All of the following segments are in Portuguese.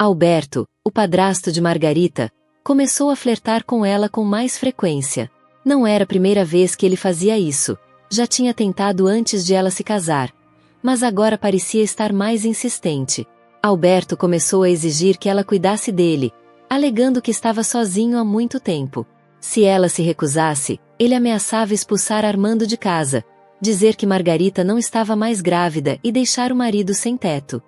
Alberto, o padrasto de Margarita, começou a flertar com ela com mais frequência. Não era a primeira vez que ele fazia isso, já tinha tentado antes de ela se casar, mas agora parecia estar mais insistente. Alberto começou a exigir que ela cuidasse dele, alegando que estava sozinho há muito tempo. Se ela se recusasse, ele ameaçava expulsar Armando de casa, dizer que Margarita não estava mais grávida e deixar o marido sem teto.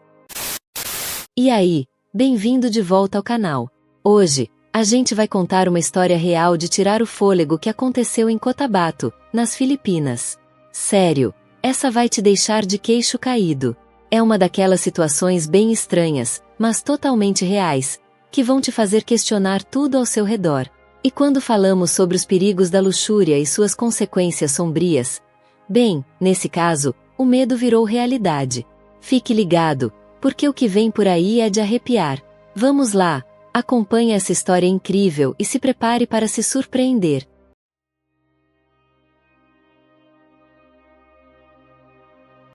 E aí, bem-vindo de volta ao canal. Hoje, a gente vai contar uma história real de tirar o fôlego que aconteceu em Cotabato, nas Filipinas. Sério, essa vai te deixar de queixo caído. É uma daquelas situações bem estranhas, mas totalmente reais, que vão te fazer questionar tudo ao seu redor. E quando falamos sobre os perigos da luxúria e suas consequências sombrias, bem, nesse caso, o medo virou realidade. Fique ligado, porque o que vem por aí é de arrepiar. Vamos lá, acompanhe essa história incrível e se prepare para se surpreender.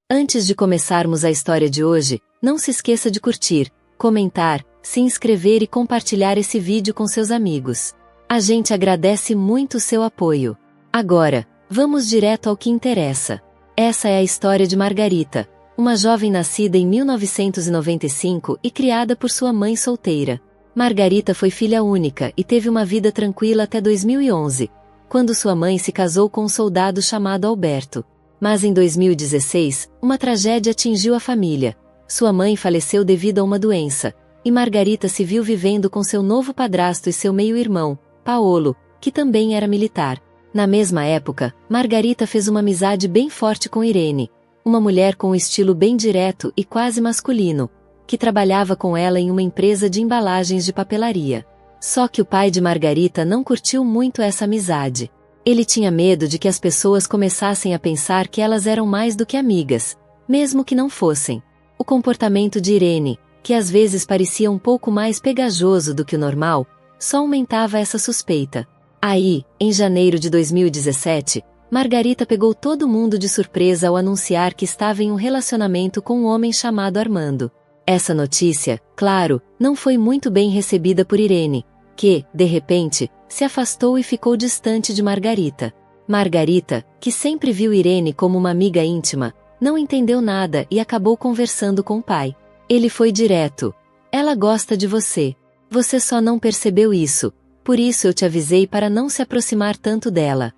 Antes de começarmos a história de hoje, não se esqueça de curtir, comentar, se inscrever e compartilhar esse vídeo com seus amigos. A gente agradece muito o seu apoio. Agora, vamos direto ao que interessa. Essa é a história de Margarita, uma jovem nascida em 1995 e criada por sua mãe solteira. Margarita foi filha única e teve uma vida tranquila até 2011, quando sua mãe se casou com um soldado chamado Alberto. Mas em 2016, uma tragédia atingiu a família. Sua mãe faleceu devido a uma doença, e Margarita se viu vivendo com seu novo padrasto e seu meio-irmão, Paolo, que também era militar. Na mesma época, Margarita fez uma amizade bem forte com Irene, uma mulher com um estilo bem direto e quase masculino, que trabalhava com ela em uma empresa de embalagens de papelaria. Só que o pai de Margarita não curtiu muito essa amizade. Ele tinha medo de que as pessoas começassem a pensar que elas eram mais do que amigas, mesmo que não fossem. O comportamento de Irene, que às vezes parecia um pouco mais pegajoso do que o normal, só aumentava essa suspeita. Aí, em janeiro de 2017, Margarita pegou todo mundo de surpresa ao anunciar que estava em um relacionamento com um homem chamado Armando. Essa notícia, claro, não foi muito bem recebida por Irene, que, de repente, se afastou e ficou distante de Margarita. Margarita, que sempre viu Irene como uma amiga íntima, não entendeu nada e acabou conversando com o pai. Ele foi direto. Ela gosta de você. Você só não percebeu isso, por isso eu te avisei para não se aproximar tanto dela.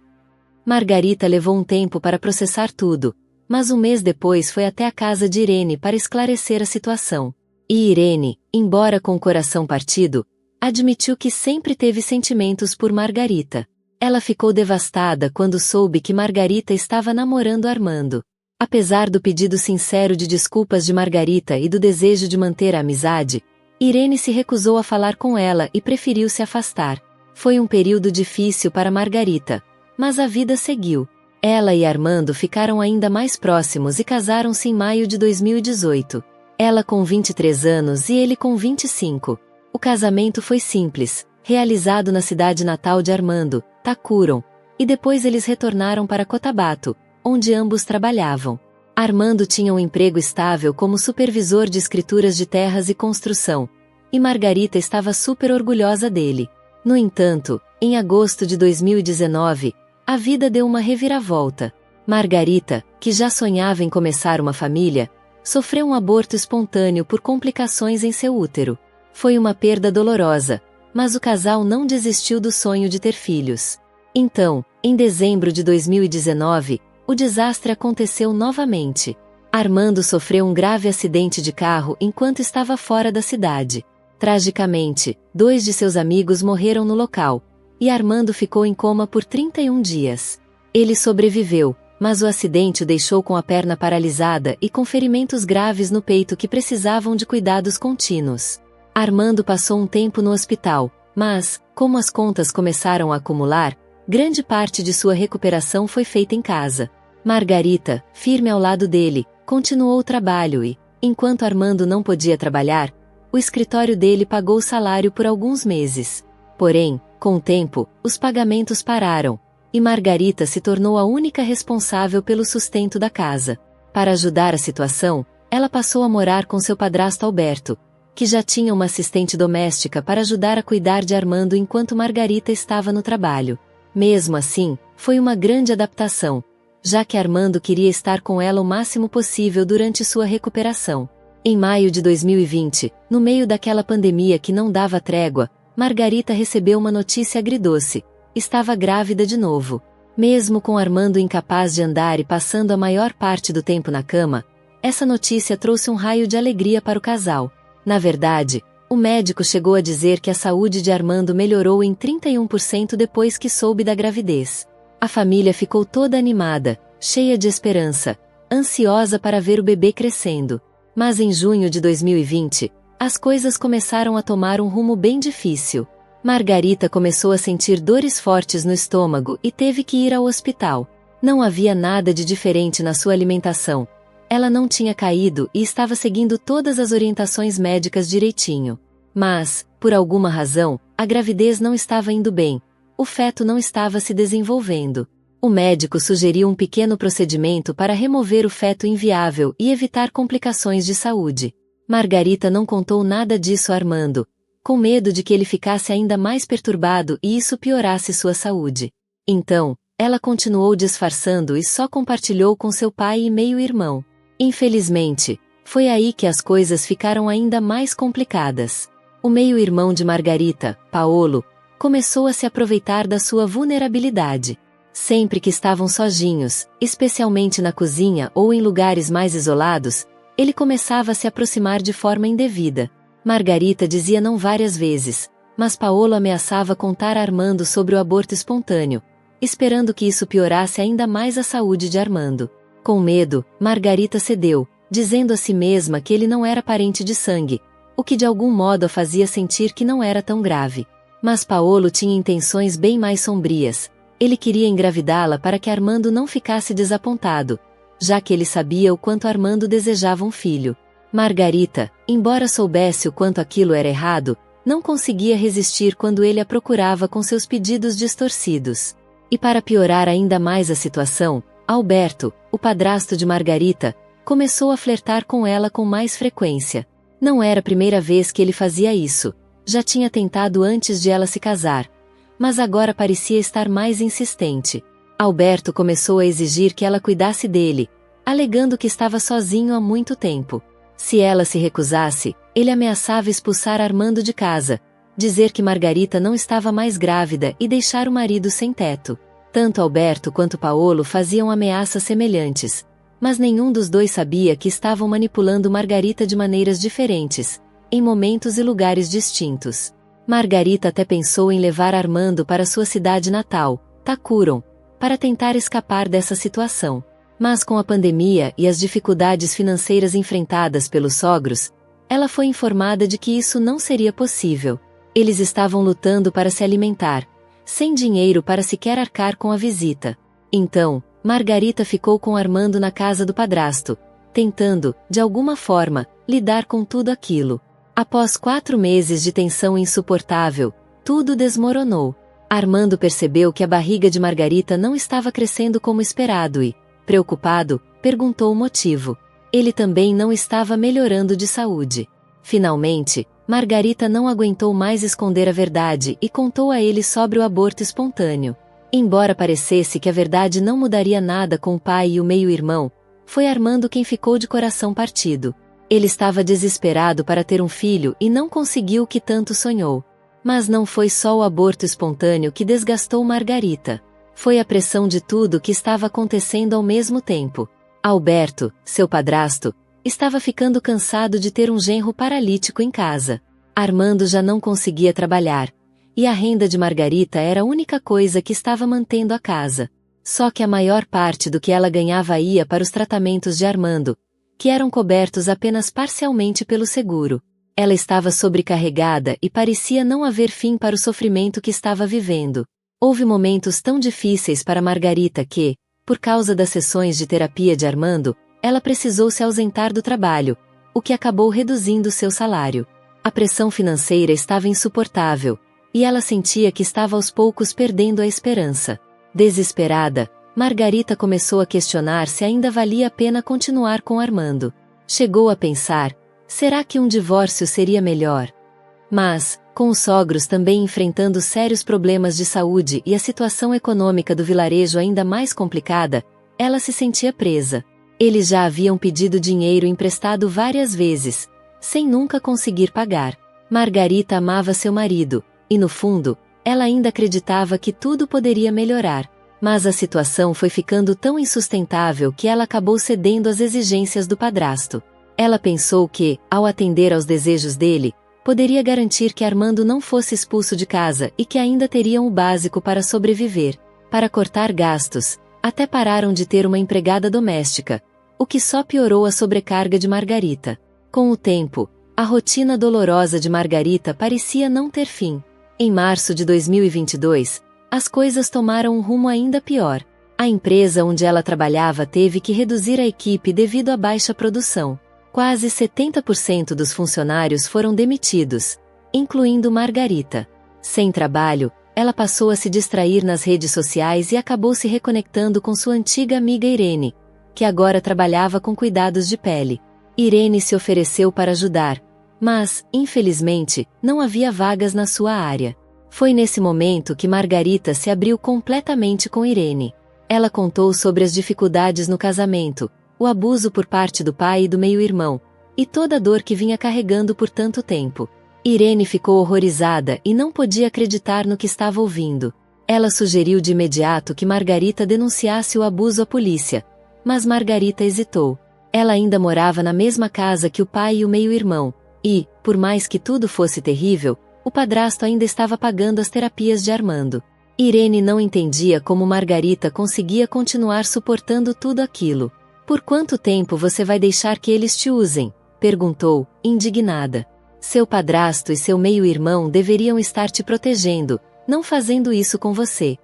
Margarita levou um tempo para processar tudo, mas um mês depois foi até a casa de Irene para esclarecer a situação. E Irene, embora com o coração partido, admitiu que sempre teve sentimentos por Margarita. Ela ficou devastada quando soube que Margarita estava namorando Armando. Apesar do pedido sincero de desculpas de Margarita e do desejo de manter a amizade, Irene se recusou a falar com ela e preferiu se afastar. Foi um período difícil para Margarita, mas a vida seguiu. Ela e Armando ficaram ainda mais próximos e casaram-se em maio de 2018. Ela com 23 anos e ele com 25. O casamento foi simples, realizado na cidade natal de Armando, Tacuron, e depois eles retornaram para Cotabato, onde ambos trabalhavam. Armando tinha um emprego estável como supervisor de escrituras de terras e construção, e Margarita estava super orgulhosa dele. No entanto, em agosto de 2019, a vida deu uma reviravolta. Margarita, que já sonhava em começar uma família, sofreu um aborto espontâneo por complicações em seu útero. Foi uma perda dolorosa, mas o casal não desistiu do sonho de ter filhos. Então, em dezembro de 2019, o desastre aconteceu novamente. Armando sofreu um grave acidente de carro enquanto estava fora da cidade. Tragicamente, 2 de seus amigos morreram no local, e Armando ficou em coma por 31 dias. Ele sobreviveu, mas o acidente o deixou com a perna paralisada e com ferimentos graves no peito que precisavam de cuidados contínuos. Armando passou um tempo no hospital, mas, como as contas começaram a acumular, grande parte de sua recuperação foi feita em casa. Margarita, firme ao lado dele, continuou o trabalho e, enquanto Armando não podia trabalhar, o escritório dele pagou o salário por alguns meses. Porém, com o tempo, os pagamentos pararam, e Margarita se tornou a única responsável pelo sustento da casa. Para ajudar a situação, ela passou a morar com seu padrasto Alberto, que já tinha uma assistente doméstica para ajudar a cuidar de Armando enquanto Margarita estava no trabalho. Mesmo assim, foi uma grande adaptação, já que Armando queria estar com ela o máximo possível durante sua recuperação. Em maio de 2020, no meio daquela pandemia que não dava trégua, Margarita recebeu uma notícia agridoce: estava grávida de novo. Mesmo com Armando incapaz de andar e passando a maior parte do tempo na cama, essa notícia trouxe um raio de alegria para o casal. Na verdade, o médico chegou a dizer que a saúde de Armando melhorou em 31% depois que soube da gravidez. A família ficou toda animada, cheia de esperança, ansiosa para ver o bebê crescendo. Mas em junho de 2020, as coisas começaram a tomar um rumo bem difícil. Margarita começou a sentir dores fortes no estômago e teve que ir ao hospital. Não havia nada de diferente na sua alimentação. Ela não tinha caído e estava seguindo todas as orientações médicas direitinho. Mas, por alguma razão, a gravidez não estava indo bem. O feto não estava se desenvolvendo. O médico sugeriu um pequeno procedimento para remover o feto inviável e evitar complicações de saúde. Margarita não contou nada disso a Armando, com medo de que ele ficasse ainda mais perturbado e isso piorasse sua saúde. Então, ela continuou disfarçando e só compartilhou com seu pai e meio-irmão. Infelizmente, foi aí que as coisas ficaram ainda mais complicadas. O meio-irmão de Margarita, Paolo, começou a se aproveitar da sua vulnerabilidade. Sempre que estavam sozinhos, especialmente na cozinha ou em lugares mais isolados, ele começava a se aproximar de forma indevida. Margarita dizia não várias vezes, mas Paolo ameaçava contar a Armando sobre o aborto espontâneo, esperando que isso piorasse ainda mais a saúde de Armando. Com medo, Margarita cedeu, dizendo a si mesma que ele não era parente de sangue, o que de algum modo a fazia sentir que não era tão grave. Mas Paolo tinha intenções bem mais sombrias. Ele queria engravidá-la para que Armando não ficasse desapontado, já que ele sabia o quanto Armando desejava um filho. Margarita, embora soubesse o quanto aquilo era errado, não conseguia resistir quando ele a procurava com seus pedidos distorcidos. E para piorar ainda mais a situação, Alberto, o padrasto de Margarita, começou a flertar com ela com mais frequência. Não era a primeira vez que ele fazia isso. Já tinha tentado antes de ela se casar, mas agora parecia estar mais insistente. Alberto começou a exigir que ela cuidasse dele, alegando que estava sozinho há muito tempo. Se ela se recusasse, ele ameaçava expulsar Armando de casa, dizer que Margarita não estava mais grávida e deixar o marido sem teto. Tanto Alberto quanto Paolo faziam ameaças semelhantes, mas nenhum dos dois sabia que estavam manipulando Margarita de maneiras diferentes, em momentos e lugares distintos. Margarita até pensou em levar Armando para sua cidade natal, Tacuron, para tentar escapar dessa situação. Mas com a pandemia e as dificuldades financeiras enfrentadas pelos sogros, ela foi informada de que isso não seria possível. Eles estavam lutando para se alimentar, sem dinheiro para sequer arcar com a visita. Então, Margarita ficou com Armando na casa do padrasto, tentando, de alguma forma, lidar com tudo aquilo. Após 4 meses de tensão insuportável, tudo desmoronou. Armando percebeu que a barriga de Margarita não estava crescendo como esperado e, preocupado, perguntou o motivo. Ele também não estava melhorando de saúde. Finalmente, Margarita não aguentou mais esconder a verdade e contou a ele sobre o aborto espontâneo. Embora parecesse que a verdade não mudaria nada com o pai e o meio-irmão, foi Armando quem ficou de coração partido. Ele estava desesperado para ter um filho e não conseguiu o que tanto sonhou. Mas não foi só o aborto espontâneo que desgastou Margarita. Foi a pressão de tudo que estava acontecendo ao mesmo tempo. Alberto, seu padrasto, estava ficando cansado de ter um genro paralítico em casa. Armando já não conseguia trabalhar, e a renda de Margarita era a única coisa que estava mantendo a casa. Só que a maior parte do que ela ganhava ia para os tratamentos de Armando, que eram cobertos apenas parcialmente pelo seguro. Ela estava sobrecarregada e parecia não haver fim para o sofrimento que estava vivendo. Houve momentos tão difíceis para Margarita que, por causa das sessões de terapia de Armando, ela precisou se ausentar do trabalho, o que acabou reduzindo seu salário. A pressão financeira estava insuportável, e ela sentia que estava aos poucos perdendo a esperança. Desesperada, Margarita começou a questionar se ainda valia a pena continuar com Armando. Chegou a pensar, Será que um divórcio seria melhor? Mas, com os sogros também enfrentando sérios problemas de saúde e a situação econômica do vilarejo ainda mais complicada, ela se sentia presa. Eles já haviam pedido dinheiro emprestado várias vezes, sem nunca conseguir pagar. Margarita amava seu marido, e no fundo, ela ainda acreditava que tudo poderia melhorar. Mas a situação foi ficando tão insustentável que ela acabou cedendo às exigências do padrasto. Ela pensou que, ao atender aos desejos dele, poderia garantir que Armando não fosse expulso de casa e que ainda teriam o básico para sobreviver. Para cortar gastos, até pararam de ter uma empregada doméstica, o que só piorou a sobrecarga de Margarita. Com o tempo, a rotina dolorosa de Margarita parecia não ter fim. Em março de 2022, as coisas tomaram um rumo ainda pior. A empresa onde ela trabalhava teve que reduzir a equipe devido à baixa produção. Quase 70% dos funcionários foram demitidos, incluindo Margarita. Sem trabalho, ela passou a se distrair nas redes sociais e acabou se reconectando com sua antiga amiga Irene, que agora trabalhava com cuidados de pele. Irene se ofereceu para ajudar, mas, infelizmente, não havia vagas na sua área. Foi nesse momento que Margarita se abriu completamente com Irene. Ela contou sobre as dificuldades no casamento, o abuso por parte do pai e do meio-irmão, e toda a dor que vinha carregando por tanto tempo. Irene ficou horrorizada e não podia acreditar no que estava ouvindo. Ela sugeriu de imediato que Margarita denunciasse o abuso à polícia, mas Margarita hesitou. Ela ainda morava na mesma casa que o pai e o meio-irmão, e, por mais que tudo fosse terrível, o padrasto ainda estava pagando as terapias de Armando. Irene não entendia como Margarita conseguia continuar suportando tudo aquilo. "Por quanto tempo você vai deixar que eles te usem?", perguntou, indignada. "Seu padrasto e seu meio-irmão deveriam estar te protegendo, não fazendo isso com você."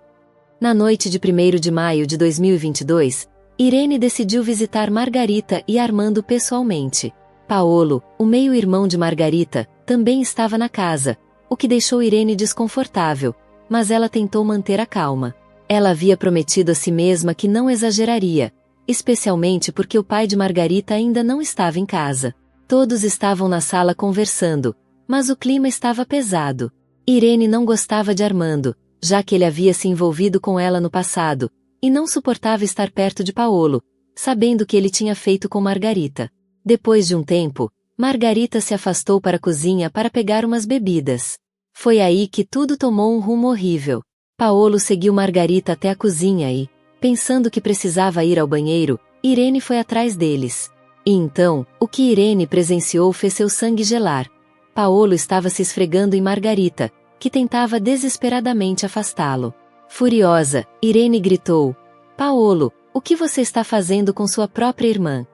Na noite de 1º de maio de 2022, Irene decidiu visitar Margarita e Armando pessoalmente. Paolo, o meio-irmão de Margarita, também estava na casa, o que deixou Irene desconfortável, mas ela tentou manter a calma. Ela havia prometido a si mesma que não exageraria, especialmente porque o pai de Margarita ainda não estava em casa. Todos estavam na sala conversando, mas o clima estava pesado. Irene não gostava de Armando, já que ele havia se envolvido com ela no passado, e não suportava estar perto de Paolo, sabendo o que ele tinha feito com Margarita. Depois de um tempo, Margarita se afastou para a cozinha para pegar umas bebidas. Foi aí que tudo tomou um rumo horrível. Paolo seguiu Margarita até a cozinha e, pensando que precisava ir ao banheiro, Irene foi atrás deles. E então, o que Irene presenciou fez seu sangue gelar. Paolo estava se esfregando em Margarita, que tentava desesperadamente afastá-lo. Furiosa, Irene gritou: "Paolo, o que você está fazendo com sua própria irmã?"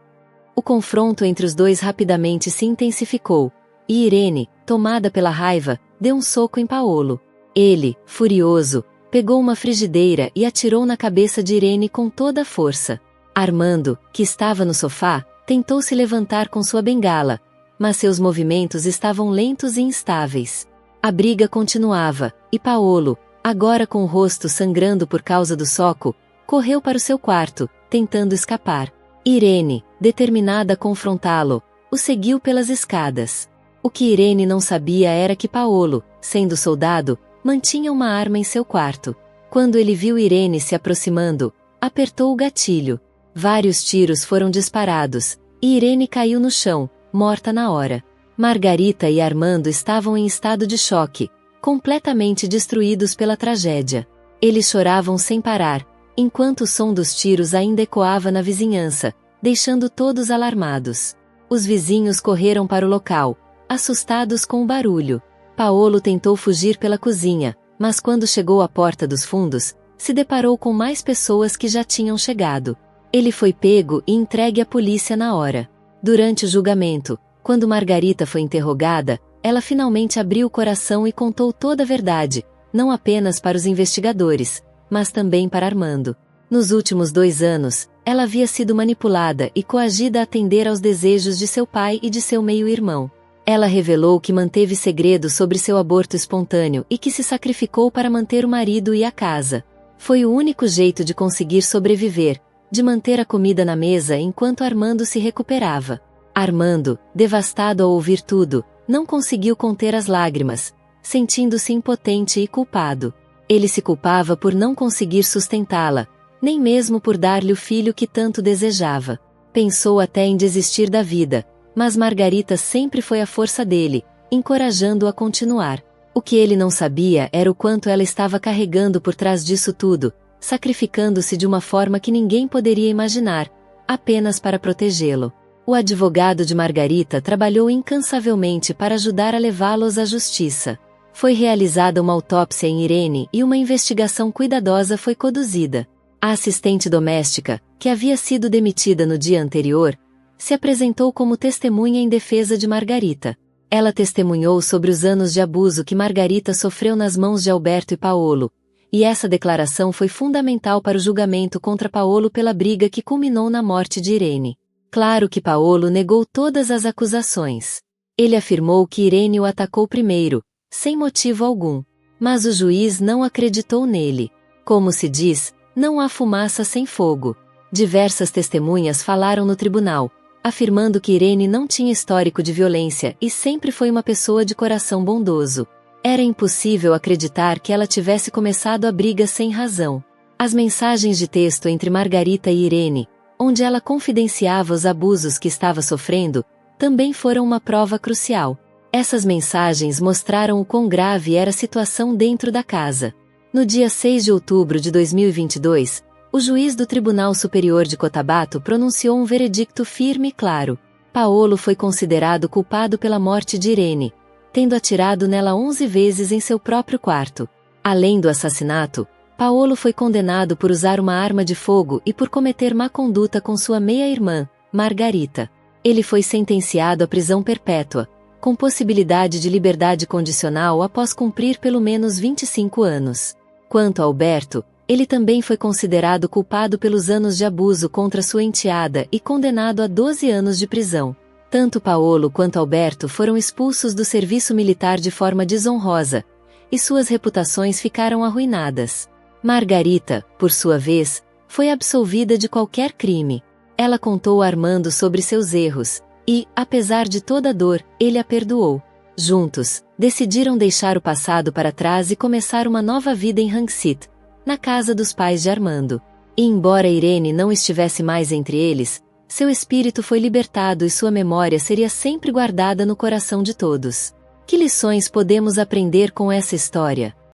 O confronto entre os dois rapidamente se intensificou, e Irene, tomada pela raiva, deu um soco em Paolo. Ele, furioso, pegou uma frigideira e atirou na cabeça de Irene com toda a força. Armando, que estava no sofá, tentou se levantar com sua bengala, mas seus movimentos estavam lentos e instáveis. A briga continuava, e Paolo, agora com o rosto sangrando por causa do soco, correu para o seu quarto, tentando escapar. Irene, determinada a confrontá-lo, o seguiu pelas escadas. O que Irene não sabia era que Paolo, sendo soldado, mantinha uma arma em seu quarto. Quando ele viu Irene se aproximando, apertou o gatilho. Vários tiros foram disparados, e Irene caiu no chão, morta na hora. Margarita e Armando estavam em estado de choque, completamente destruídos pela tragédia. Eles choravam sem parar, enquanto o som dos tiros ainda ecoava na vizinhança, deixando todos alarmados. Os vizinhos correram para o local, assustados com o barulho. Paolo tentou fugir pela cozinha, mas quando chegou à porta dos fundos, se deparou com mais pessoas que já tinham chegado. Ele foi pego e entregue à polícia na hora. Durante o julgamento, quando Margarita foi interrogada, ela finalmente abriu o coração e contou toda a verdade, não apenas para os investigadores, mas também para Armando. Nos últimos 2 anos, ela havia sido manipulada e coagida a atender aos desejos de seu pai e de seu meio-irmão. Ela revelou que manteve segredo sobre seu aborto espontâneo e que se sacrificou para manter o marido e a casa. Foi o único jeito de conseguir sobreviver, de manter a comida na mesa enquanto Armando se recuperava. Armando, devastado ao ouvir tudo, não conseguiu conter as lágrimas, sentindo-se impotente e culpado. Ele se culpava por não conseguir sustentá-la, nem mesmo por dar-lhe o filho que tanto desejava. Pensou até em desistir da vida, mas Margarita sempre foi a força dele, encorajando-o a continuar. O que ele não sabia era o quanto ela estava carregando por trás disso tudo, sacrificando-se de uma forma que ninguém poderia imaginar, apenas para protegê-lo. O advogado de Margarita trabalhou incansavelmente para ajudar a levá-los à justiça. Foi realizada uma autópsia em Irene e uma investigação cuidadosa foi conduzida. A assistente doméstica, que havia sido demitida no dia anterior, se apresentou como testemunha em defesa de Margarita. Ela testemunhou sobre os anos de abuso que Margarita sofreu nas mãos de Alberto e Paolo, e essa declaração foi fundamental para o julgamento contra Paolo pela briga que culminou na morte de Irene. Claro que Paolo negou todas as acusações. Ele afirmou que Irene o atacou primeiro, sem motivo algum. Mas o juiz não acreditou nele. Como se diz, não há fumaça sem fogo. Diversas testemunhas falaram no tribunal, afirmando que Irene não tinha histórico de violência e sempre foi uma pessoa de coração bondoso. Era impossível acreditar que ela tivesse começado a briga sem razão. As mensagens de texto entre Margarita e Irene, onde ela confidenciava os abusos que estava sofrendo, também foram uma prova crucial. Essas mensagens mostraram o quão grave era a situação dentro da casa. No dia 6 de outubro de 2022, o juiz do Tribunal Superior de Cotabato pronunciou um veredicto firme e claro. Paolo foi considerado culpado pela morte de Irene, tendo atirado nela 11 vezes em seu próprio quarto. Além do assassinato, Paolo foi condenado por usar uma arma de fogo e por cometer má conduta com sua meia-irmã, Margarita. Ele foi sentenciado à prisão perpétua, com possibilidade de liberdade condicional após cumprir pelo menos 25 anos. Quanto a Alberto, ele também foi considerado culpado pelos anos de abuso contra sua enteada e condenado a 12 anos de prisão. Tanto Paolo quanto Alberto foram expulsos do serviço militar de forma desonrosa, e suas reputações ficaram arruinadas. Margarita, por sua vez, foi absolvida de qualquer crime. Ela contou a Armando sobre seus erros, e, apesar de toda a dor, ele a perdoou. Juntos, decidiram deixar o passado para trás e começar uma nova vida em Rangsit, na casa dos pais de Armando. E embora Irene não estivesse mais entre eles, seu espírito foi libertado e sua memória seria sempre guardada no coração de todos. Que lições podemos aprender com essa história?